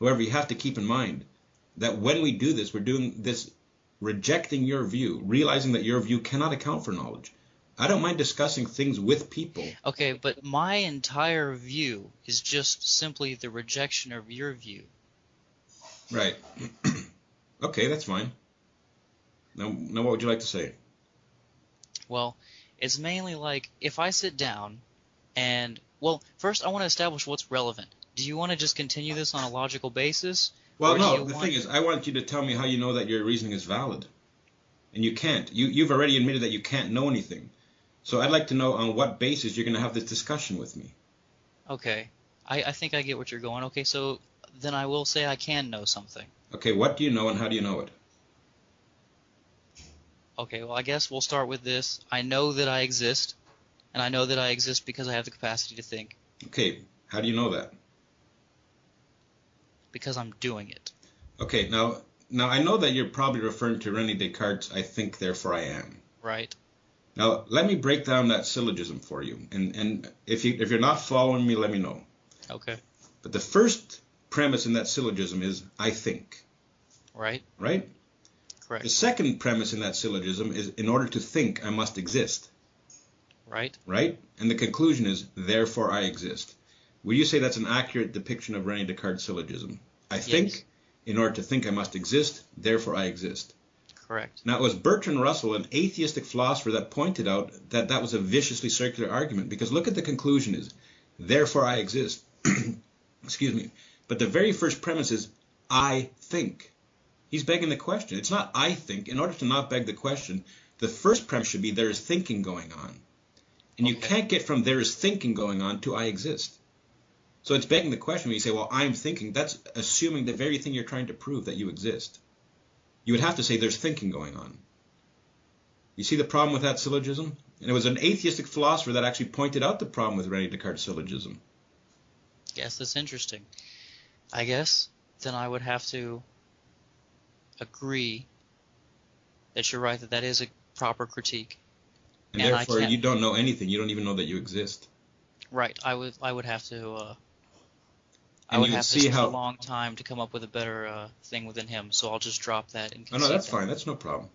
However, you have to keep in mind that when we do this, we're doing this rejecting your view, realizing that your view cannot account for knowledge. I don't mind discussing things with people. Okay, but my entire view is just simply the rejection of your view. Right. Okay, that's fine. Now, what would you like to say? Well, it's mainly like if I sit down and, well, first I want to establish what's relevant. Do you want to just continue this on a logical basis? Well, no, the thing is, I want you to tell me how you know that your reasoning is valid. And you can't. You've already admitted that you can't know anything. So I'd like to know on what basis you're going to have this discussion with me. Okay. I think I get what you're going. Okay, so then I will say I can know something. Okay, what do you know and how do you know it? Okay, well, I guess we'll start with this. I know that I exist, and I know that I exist because I have the capacity to think. Okay, how do you know that? Because I'm doing it. Okay, now I know that you're probably referring to René Descartes' I think, therefore I am. Right. Now, let me break down that syllogism for you. And if you're not following me, let me know. Okay. But the first premise in that syllogism is I think. Right. Right? Correct. The second premise in that syllogism is in order to think, I must exist. Right. Right? And the conclusion is, therefore I exist. Will you say that's an accurate depiction of René Descartes' syllogism? I think, Yes. in order to think I must exist, therefore I exist. Correct. Now, it was Bertrand Russell, an atheistic philosopher, that pointed out that that was a viciously circular argument, because look at the conclusion is, therefore I exist. Excuse me. But the very first premise is, I think. He's begging the question. It's not I think. In order to not beg the question, the first premise should be there is thinking going on. And you can't get from there is thinking going on to I exist. So it's begging the question when you say, well, I'm thinking. That's assuming the very thing you're trying to prove, that you exist. You would have to say there's thinking going on. You see the problem with that syllogism? And it was an atheistic philosopher that actually pointed out the problem with René Descartes' syllogism. Yes, that's interesting. I guess then I would have to agree that you're right, that is a proper critique. And therefore, you don't know anything. You don't even know that you exist. Right. I would have to. I And would you would have to see spend how. a long time to come up with a better thing within him. So I'll just drop that and Oh no, concede that's that. fine. That's no problem.